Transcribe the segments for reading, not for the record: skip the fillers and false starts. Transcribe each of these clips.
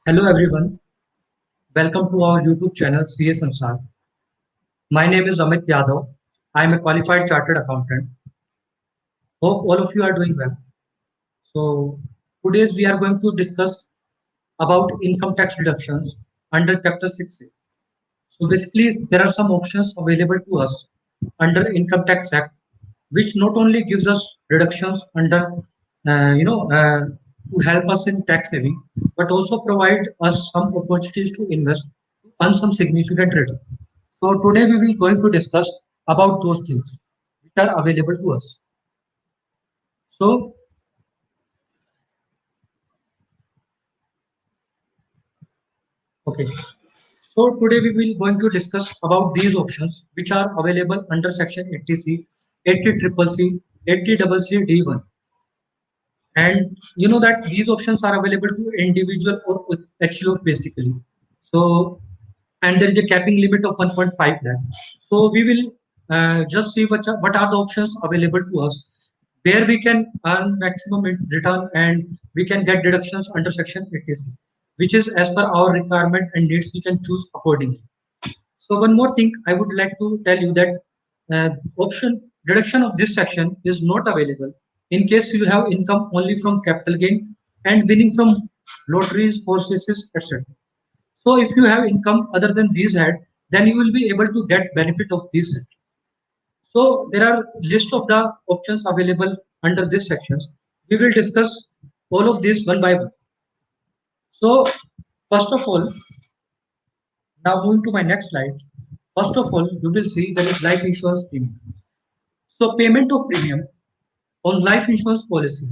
Hello everyone, welcome to our YouTube channel CA Sansar. My name is Amit Yadav. I am a qualified chartered accountant. Hope all of you are doing well. So today we are going to discuss about income tax deductions under Chapter 6A. So basically there are some options available to us under Income Tax Act, which not only gives us deductions under to help us in tax saving, but also provide us some opportunities to invest, earn some significant return. So today we will going to discuss about those things which are available to us. So okay, so today we will going to discuss about these options which are available under Section 80C, 80 triple C, 80 double C D1. And you know that these options are available to individual or with HUF basically. So, and there is a capping limit of 1.5 lakh. So we will just see what are the options available to us, where we can earn maximum return and we can get deductions under Section 80C, which is as per our requirement and needs we can choose accordingly. So one more thing I would like to tell you that option deduction of this section is not available in case you have income only from capital gain and winning from lotteries, horses, etc. So if you have income other than these head, then you will be able to get benefit of these sections. So there are list of the options available under these sections. We will discuss all of these one by one. So first of all, now moving to my next slide. First of all, you will see there is life insurance premium. So payment of premium on life insurance policy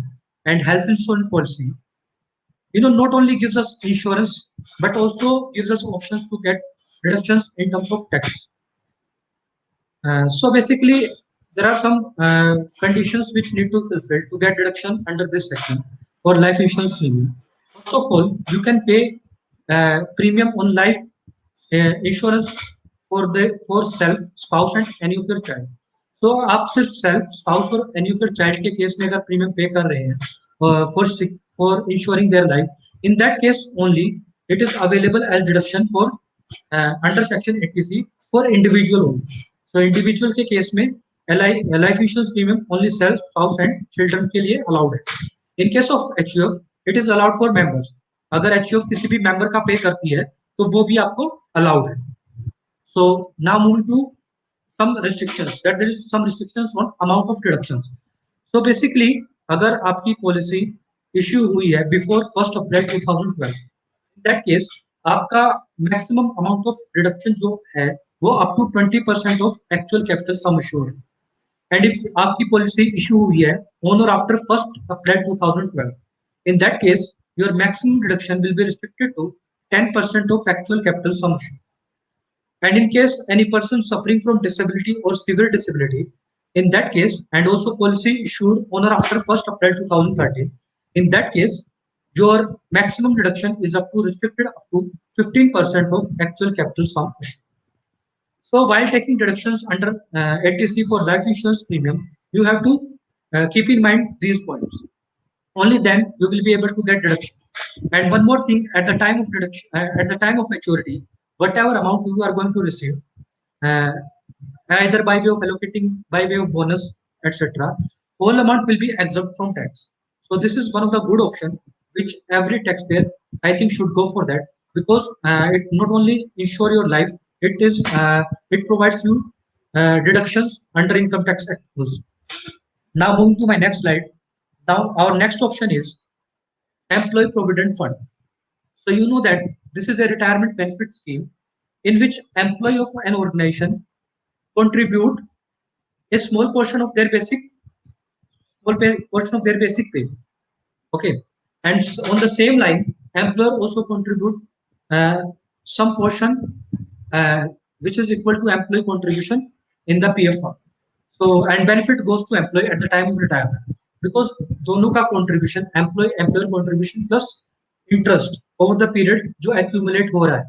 and health insurance policy, not only gives us insurance, but also gives us options to get reductions in terms of tax. So basically, there are some conditions which need to fulfill to get deduction under this section for life insurance premium. First of all, you can pay premium on life insurance for self spouse and any of your child. तो आप सिर्फ self spouse और any of your child के case में अगर premium pay कर रहे हैं for insuring their life, in that case only it is available as deduction for under section 80C for individual only. तो इंडिविजुअल के केस में life insurance premium only self spouse and children के लिए allowed है. In case of HUF it is allowed for members. अगर HUF किसी भी member का पे करती है तो वो भी आपको अलाउड है. So now moving to some restrictions, that there is some restrictions on amount of deductions. So basically अगर आपकी पॉलिसी इश्यू हुई है before 1 April 2012, in that case आपका मैक्सिमम अमाउंट ऑफ डिडक्शन जो है वो up to 20% of actual capital sum assured है. And if आपकी पॉलिसी इशू हुई है on or after 1 April 2012, in that case your maximum deduction will be restricted to 10% of actual capital sum assured. And in case any person suffering from disability or severe disability, in that case, and also policy issued on or after 1 April 2013, in that case your maximum deduction is up to restricted up to 15% of actual capital sum assured. So while taking deductions under 80C for life insurance premium, you have to keep in mind these points. Only then you will be able to get deduction. And one more thing, at the time of deduction, at the time of maturity, whatever amount you are going to receive, uh, either by way of allocating, by way of bonus, etc., whole amount will be exempt from tax. So this is one of the good option which every taxpayer I think should go for that, because it not only ensure your life, it provides you deductions under income tax act rules. Now moving to my next slide. Now our next option is employee provident fund. So you know that this is a retirement benefit scheme in which employee of an organization contribute a small portion of their portion of their basic pay. Okay, and on the same line, employer also contribute uh, some portion uh, which is equal to employee contribution in the PF fund. So and benefit goes to employee at the time of retirement, because दोनों का contribution employer contribution plus interest over the period जो accumulate हो रहा है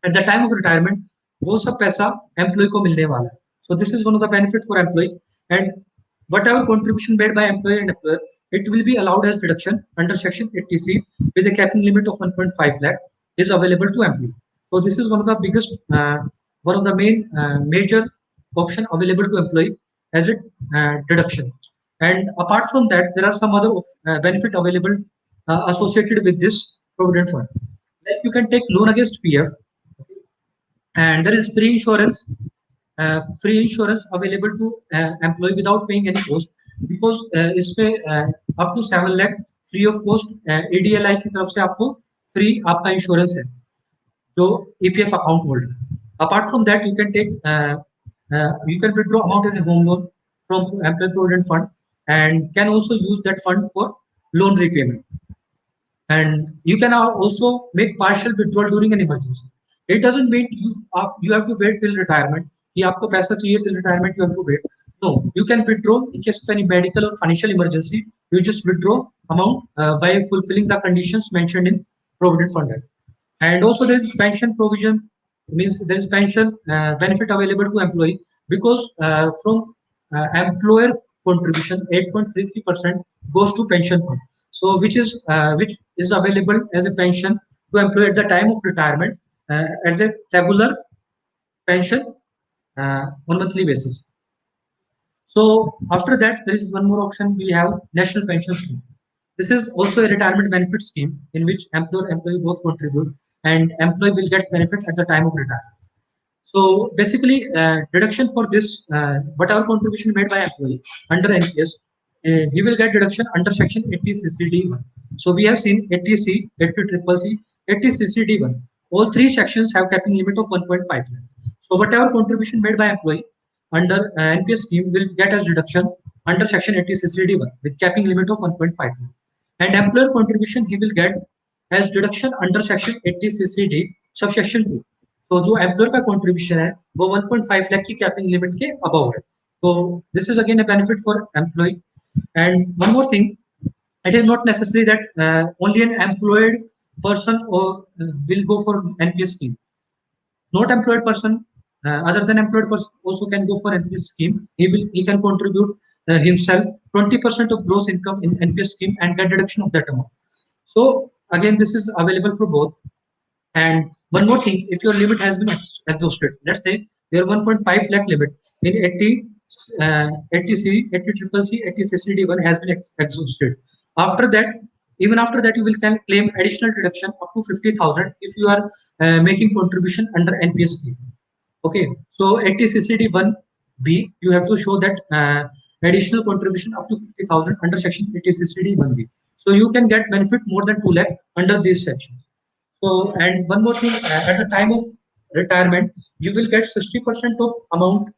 at the time of retirement, वो सब पैसा employee को मिलने वाला है. So this is one of the benefit for employee, and whatever contribution made by employer and employer, it will be allowed as deduction under section 80C with a capping limit of 1.5 lakh is available to employee. So this is one of the biggest, one of the main major option available to employee as a deduction. And apart from that, there are some other benefit available associated with this provident fund. Like you can take loan against PF, and there is free insurance available to employee without paying any cost because इसमें up to 7 lakh free of cost ADLI की तरफ से आपको free आपका insurance है जो EPF account holder. Apart from that, you can withdraw amount as a home loan from employee provident fund and can also use that fund for loan repayment. And you can also make partial withdrawal during an emergency. It doesn't mean you have to wait till retirement. कि आपको पैसा चाहिए till retirement you have to wait. No, you can withdraw in case of any medical or financial emergency. You just withdraw amount by fulfilling the conditions mentioned in Provident Fund Act. And also there is pension provision, means there is pension benefit available to employee because from employer contribution 8.33% goes to pension fund. So which is available as a pension to employee at the time of retirement as a regular pension on monthly basis. So after that, there is one more option. We have national pension scheme. This is also a retirement benefit scheme in which employer employee both contribute, and employee will get benefit at the time of retirement. So basically, deduction for this, whatever contribution made by employee under NPS, he will get deduction under section 80CCD1. So we have seen 80C, 80CCC, 80CCD1. All three sections have capping limit of 1.5 lakh. So whatever contribution made by employee under NPS scheme will get as deduction under section 80CCD1 with capping limit of 1.5 lakh. And employer contribution he will get as deduction under section 80CCD subsection 2. तो जो employer का contribution है वो 1.5 लाख की capping limit के above है. तो this is again a benefit for employee. And one more thing, it is not necessary that only an employed person will go for NPS scheme. Not employed person, other than employed person also can go for NPS scheme. He can contribute himself 20% of gross income in NPS scheme and get deduction of that amount. So again, this is available for both. And one more thing, if your limit has been exhausted, let's say your 1.5 lakh limit in 80C, 80CCC, 80CCD1 has been exhausted. After that, even after that, you will can claim additional deduction up to 50,000 if you are making contribution under NPS scheme. Okay, so 80CCD1B, you have to show that additional contribution up to 50,000 under section 80CCD1B. So you can get benefit more than 2 lakh under these sections. So, and one more thing, at the time of retirement, you will get 60% of amount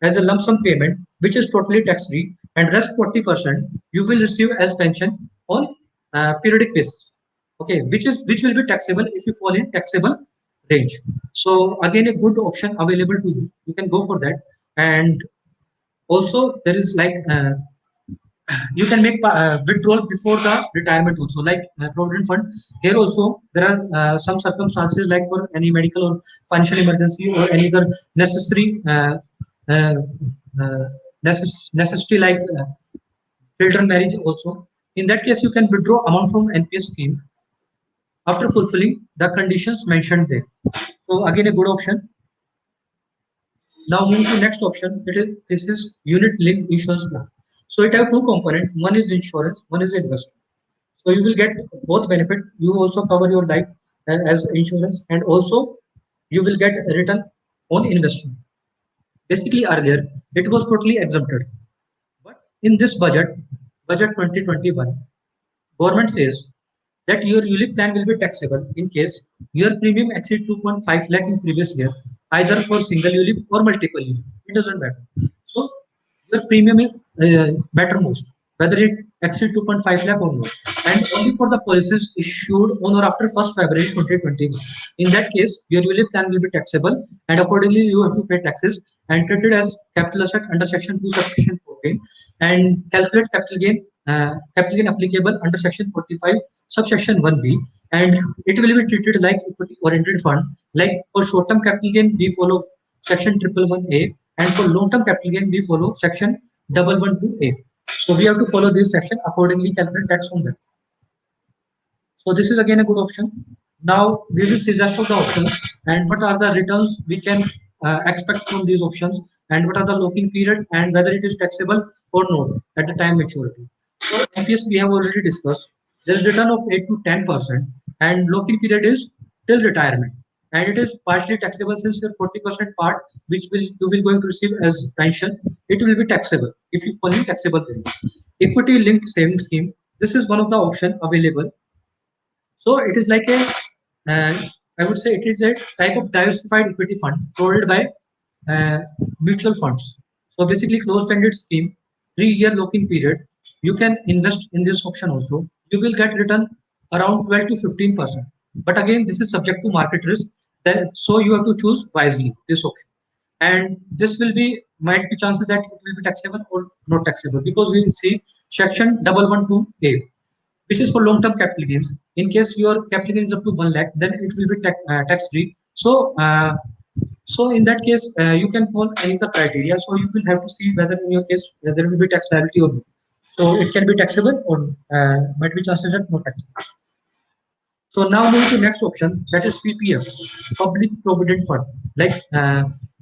as a lump sum payment, which is totally tax free, and rest 40% you will receive as pension on periodic basis. Okay, which will be taxable if you fall in taxable range. So again, a good option available to you. You can go for that. And also there is like you can make withdrawal before the retirement also, like provident fund. Here also there are some circumstances like for any medical or financial emergency or any other necessary uh, uh, necessity like children marriage also. In that case, you can withdraw amount from NPS scheme after fulfilling the conditions mentioned there. So again, a good option. Now moving to next option, this is unit linked insurance plan. So it have two components. One is insurance, one is investment. So you will get both benefit. You also cover your life as insurance, and also you will get a return on investment. Basically, earlier it was totally exempted, but in this budget 2021, government says that your ULIP plan will be taxable in case your premium exceed 2.5 lakh in previous year, either for single ULIP or multiple ULIP. It doesn't matter. So your premium is matter most, whether it exceed 2.5 lakh or not, and only for the policies issued on or after 1st February 2021. In that case, your ULIP plan will be taxable, and accordingly you have to pay taxes and treated as capital asset under section 2 subsection 14, and calculate capital gain applicable under section 45 subsection 1b, and it will be treated like equity oriented fund. Like for short term capital gain we follow section 111A, and for long term capital gain we follow section 112A. So we have to follow this section accordingly, calculate tax on that. So this is again a good option. Now we will see rest of the options and what are the returns we can expect from these options and what are the locking period and whether it is taxable or not at the time maturity. So NPS we have already discussed. There is return of 8 to 10% and locking period is till retirement. And it is partially taxable since your 40% part which will you will going to receive as pension, it will be taxable if you follow taxable period. Equity linked savings scheme. This is one of the option available, so it is like a, uh, I would say it is a type of diversified equity fund provided by uh, mutual funds. So basically, closed-ended scheme, 3-year lock-in period. You can invest in this option also. You will get return around 12 to 15%. But again, this is subject to market risk. Then, so you have to choose wisely this option. And this will be might be chances that it will be taxable or not taxable because we see section 112A, which is for long-term capital gains. In case your capital gain is up to 1 lakh, then it will be tax-free. So in that case, you can follow any of the criteria. So you will have to see whether in your case there will be tax liability or not. So it can be taxable or might be chances that not taxable. So now moving to next option, that is PPF, Public Provident Fund. Like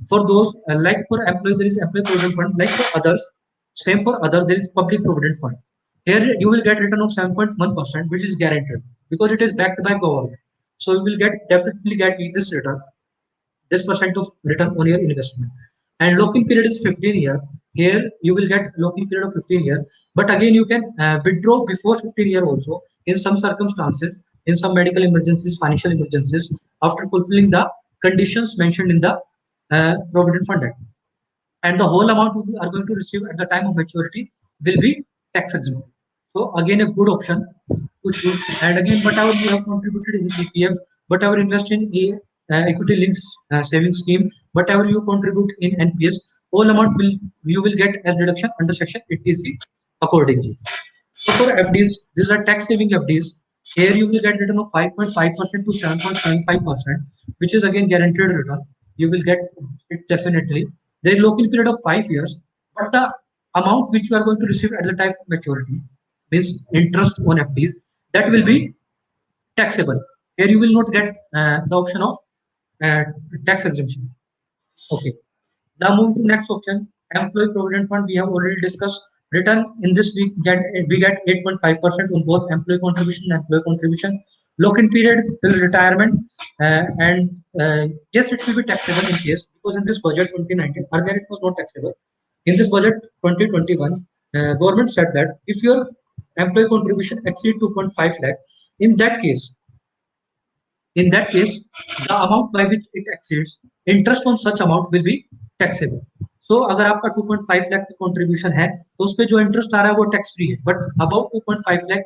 for those, like for employee, there is employee provident fund. Like for others, same for others, there is Public Provident Fund. Here you will get return of 7.1%, which is guaranteed because it is backed by government. So you will definitely get this return, this percent of return on your investment. And lock-in period is 15 year. Here you will get lock-in period of 15 year, but again you can withdraw before 15 year also in some circumstances, in some medical emergencies, financial emergencies, after fulfilling the conditions mentioned in the Provident Fund Act. And the whole amount you are going to receive at the time of maturity will be tax exempt. So again, a good option to choose. And again, whatever you have contributed in PPF, whatever invest in a equity linked savings scheme, whatever you contribute in NPS, all amount will you will get as deduction under section 80C accordingly. So for FDs, these are tax saving FDs. Here you will get return of 5.5% to 7.75%, which is again guaranteed return. You will get it definitely. There is local period of 5 years, but the amount which you are going to receive at the time of maturity means interest on FDs that will be taxable. Here you will not get the option of uh, tax exemption. Okay. Now moving to next option, employee provident fund. We have already discussed. Return in this we get 8.5% on both employee contribution and employee contribution. Lock-in period till retirement, and yes, it will be taxable in case because in this budget 2019 earlier it was not taxable. In this budget 2021, government said that if your employee contribution exceed 2.5 lakh, in that case in that case, the amount by which it exceeds, interest on such amount will be taxable. So अगर आपका 2.5 लाख की contribution है तो उस पे जो interest आ रहा है वो टैक्स फ्री है, बट अबाउट 2.5 लाख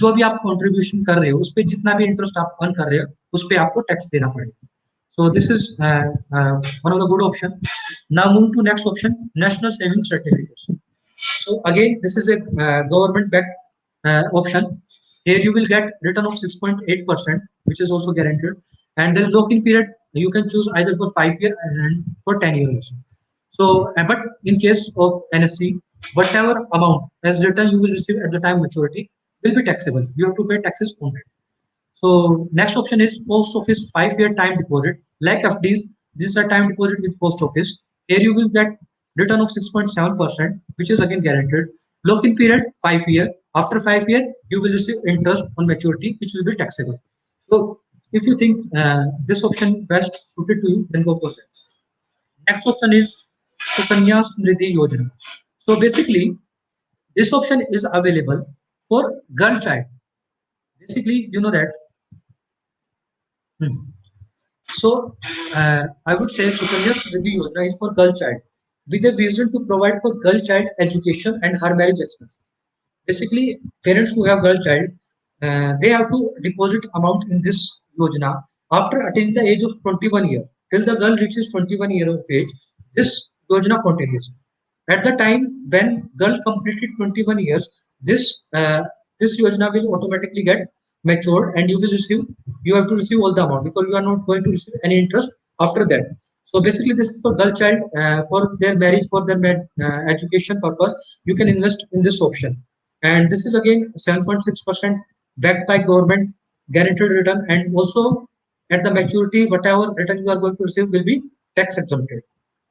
जो भी आप कंट्रीब्यूशन कर रहे हो उस पे जितना भी इंटरेस्ट आप अर्न कर रहे हो उस पे आपको टैक्स देना पड़ेगा. So this is one of the good option. Now move to next option, national savings certificates. So again, this is a government-backed option. Here you will get return of 6.8%, which is also guaranteed. And there is lock-in period. You can choose either for 5 year and for 10 years. So, but in case of NSC, whatever amount as return you will receive at the time maturity will be taxable. You have to pay taxes on it. So next option is post office 5 year time deposit. Like FDs, these are time deposit with post office. Here you will get return of 6.7%, which is again guaranteed. Lock-in period 5 year. After 5 year, you will receive interest on maturity, which will be taxable. So if you think this option best suited to you, then go for that. Next option is Sukanya Samriddhi Yojana. So basically, this option is available for girl child. Basically, you know that. Hmm. So, I would say Sukanya Samriddhi Yojana is for girl child with a vision to provide for girl child education and her marriage expense. Basically, parents who have girl child, they have to deposit amount in this Yojana after attaining the age of 21 year. Till the girl reaches 21 year of age, this Yojana continues. At the time when girl completed 21 years, this Yojana will automatically get matured and you have to receive all the amount because you are not going to receive any interest after that. So basically, this is for girl child, for their marriage, for their education purpose. You can invest in this option, and this is again 7.6% backed by government, guaranteed return, and also at the maturity, whatever return you are going to receive will be tax exempted.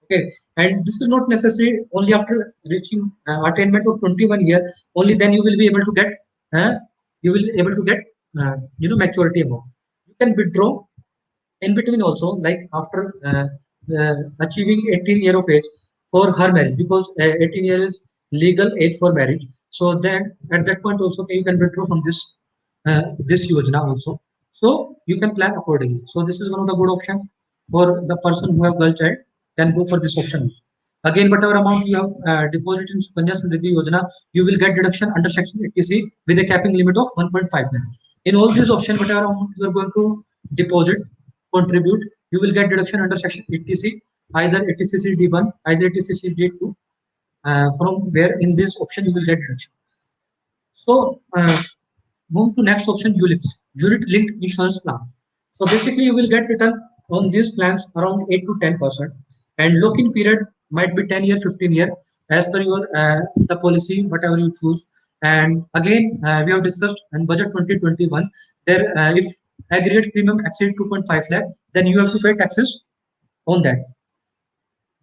Okay, and this is not necessary only after reaching attainment of 21 year. Only then you will be able to get uh, maturity amount. You can withdraw in between also, like after achieving 18 year of age for her marriage, because 18 year is legal age for marriage. So then at that point also, okay, you can withdraw from this yojana also. So you can plan accordingly. So this is one of the good option for the person who have girl child, can go for this option also. Again, whatever amount you have deposit in Sukanya Samriddhi Yojana, you will get deduction under Section 80C with a capping limit of 1.59. In all these options, whatever amount you are going to deposit, contribute, you will get deduction under Section 80C, either 80CC D1, either 80CC D2, from where in this option you will get deduction. So move to next option, ULIPs, unit linked insurance plans. So basically, you will get return on these plans around 8 to 10%, and lock-in period might be 10 year, 15 year, as per your the policy, whatever you choose. And again, we have discussed in budget 2021, there if aggregate premium exceed 2.5 lakh, then you have to pay taxes on that.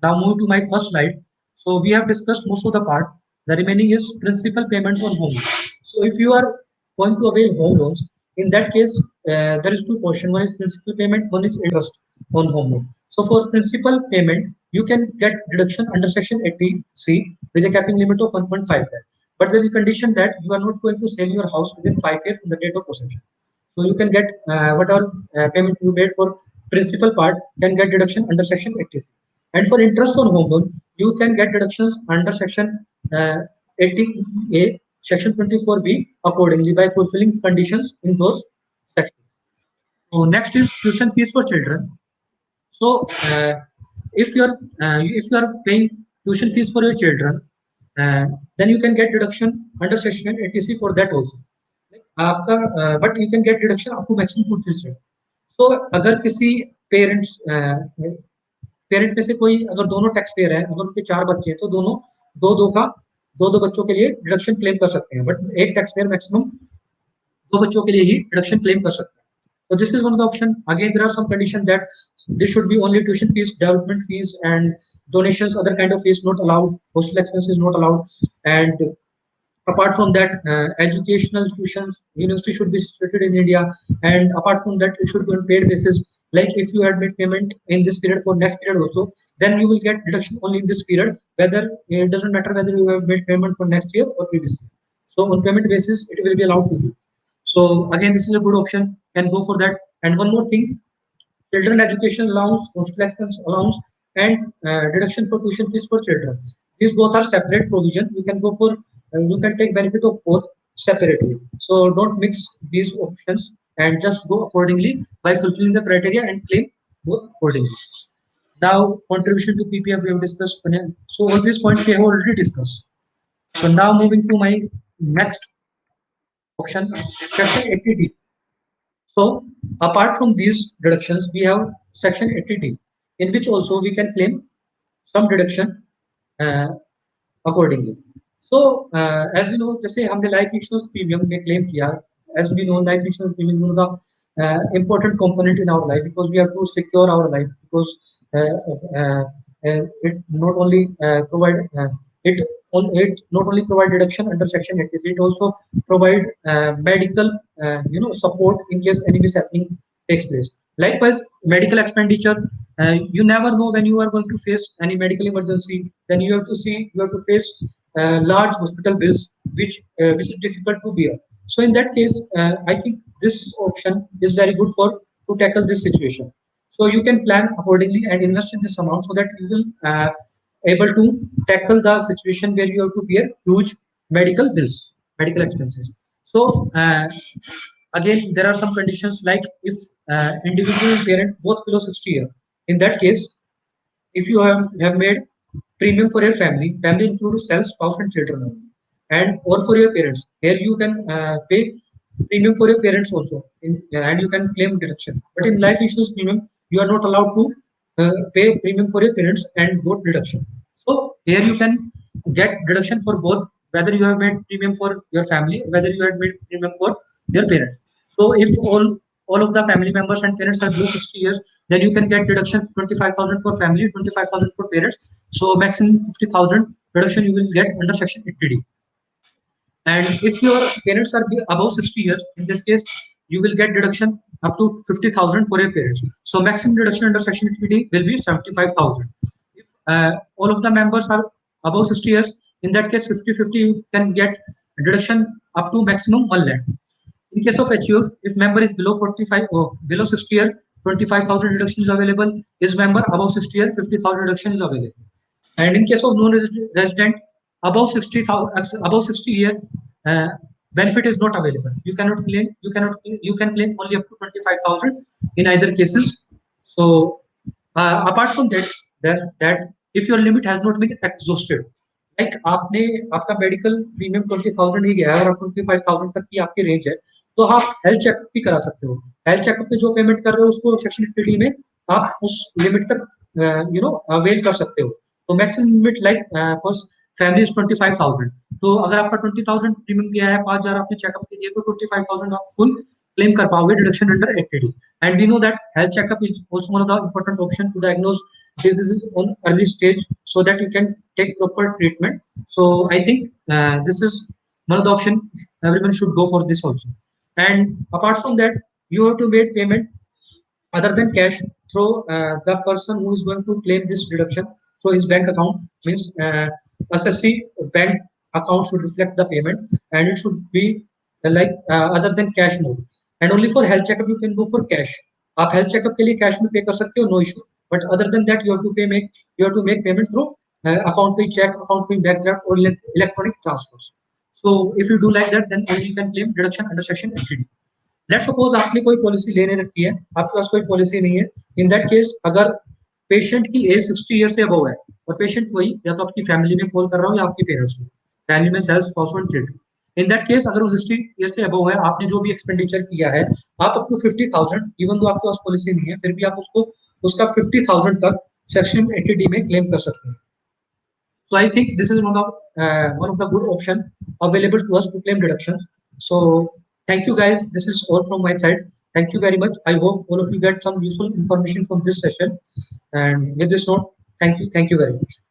Now move to my first slide. So we have discussed most of the part. The remaining is principal payment on home loans. So if you are going to avail home loans, in that case, there is two portion. One is principal payment, one is interest on home loan. So for principal payment, you can get deduction under Section 80C with a capping limit of 1.5 lakh. But there is a condition that you are not going to sell your house within 5 years from the date of possession. So you can get whatever payment you made for principal part can get deduction under Section 80C. And for interest on home loan, you can get deductions under Section 80A, Section 24B accordingly by fulfilling conditions in those sections. So next is tuition fees for children. So if you are paying tuition fees for your children, uh, then you can get deduction under Section 80C for that also. आपका but you can get deduction up to maximum 2 so अगर किसी parents parent में से कोई अगर दोनों tax payer है, अगर उनके 4 बच्चे हैं, तो दोनों दो बच्चों के लिए डिडक्शन क्लेम कर सकते हैं, बट एक टैक्स पेयर मैक्सिमम 2 बच्चों के लिए ही डिडक्शन क्लेम कर सकता है. So this is one of the option. Again, there are some conditions that this should be only tuition fees, development fees, and donations, other kind of fees not allowed, hostel expenses not allowed, and apart from that, educational institutions, university should be situated in India, and apart from that, it should be on paid basis. Like if you had made payment in this period for next period also, then you will get deduction only in this period. Whether it doesn't matter whether you have made payment for next year or previous year. So on payment basis, it will be allowed to you. So again, this is a good option. Can go for that. And one more thing, children education allowance, hostel expense allowance, and deduction for tuition fees for children. These both are separate provision. You can go for, you can take benefit of both separately. So don't mix these options and just go accordingly by fulfilling the criteria and claim both accordingly. Now, contribution to PPF we have discussed. So all these points we have already discussed. So now moving to my next option, section 80D. So apart from these deductions, we have section 80D, in which also we can claim some deduction uh, accordingly. So as we know, जैसे हमने life insurance premium में claim किया, as we know, life insurance premium is one of the important component in our life, because we have to secure our life, because it not only it not only provide deduction under Section 80, it also provide medical support in case any mishappening takes place. Likewise, medical expenditure, you never know when you are going to face any medical emergency. Then you have to face large hospital bills, which is difficult to bear. So in that case, I think this option is very good for to tackle this situation. So you can plan accordingly and invest in this amount so that you will able to tackle the situation where you have to bear huge medical bills, medical expenses. So again, there are some conditions, like if individual parent both below 60 years. In that case, if you have made premium for your family includes self, spouse, and children only, and or for your parents. Here you can pay premium for your parents also, and you can claim deduction. But in life insurance premium, you are not allowed to pay premium for your parents and got deduction. So here you can get deduction for both, whether you have made premium for your family, whether you have made premium for your parents. So if all of the family members and parents are below 60 years, then you can get deduction 25,000 for family, 25,000 for parents. So maximum 50,000 deduction you will get under section 80D. And if your parents are above 60 years, in this case, you will get deduction up to 50,000 for your parents. So maximum deduction under section 80D will be 75,000. If all of the members are above 60 years, in that case, 50-50, you can get deduction up to maximum 1 lakh. In case of HUF, if member is below 45 or below 60 year, 25,000 deduction is available. Is member above 60 year, 50,000 deduction is available. And in case of non-resident, above 60,000, above 60 year, uh, benefit is not available. You cannot claim. You can claim only up to 25,000 in either cases. So apart from that, that if your limit has not been exhausted, like आपने आपका medical premium 20,000 ही गया है और आप 25,000 तक की आपकी range है, तो आप हेल्थ चेकअप भी करा सकते हो। हेल्थ चेकअप पे जो पेमेंट कर रहे हो उसको सेक्शन 50 में आप उस लिमिट तक अवेल कर सकते हो। तो maximum limit like for family is 25,000। तो अगर आपका 20,000 प्रीमियम किया है, 5,000 आपने चेकअप के दिए, तो 25,000 आप full claim kar paoge deduction under 80D. And we know that health checkup is also one of the important option to diagnose diseases on early stage so that you can take proper treatment. So I think this is one of the option everyone should go for this also. And apart from that, you have to make payment other than cash through the person who is going to claim this deduction through his bank account. Means SSC bank account should reflect the payment, and it should be other than cash mode. And only for health checkup you can go for cash. आप health checkup के लिए cash में pay कर सकते हो, no issue. But other than that, you have to make payment through account pay check, account pay bank draft, or electronic transfers. So if you do like that, then only you can claim deduction under section 80D. Let's suppose आपने कोई policy लेने रखी है, आपके पास कोई policy नहीं है। इन that case अगर पेशेंट की एज 60 ईयर से अबव है और पेशेंट वही या तो आपकी फैमिली में फॉल कर रहा हो या आपके पेरेंट्स में, फैमिली में सेल्स स्पाउस और चिल्ड्रन, इन दैट केस अगर वो 60 ईयर से अबव है, आपने जो भी एक्सपेंडिचर किया है, आप अप टू 50,000, इवन दो आपके पास पॉलिसी नहीं है, फिर भी आप उसको उसका 50,000 तक सेक्शन 80D में क्लेम कर सकते हैं। So I think this is one of the good option available to us to claim deductions. So thank you guys. This is all from my side. Thank you very much. I hope all of you get some useful information from this session. And with this note, thank you. Thank you very much.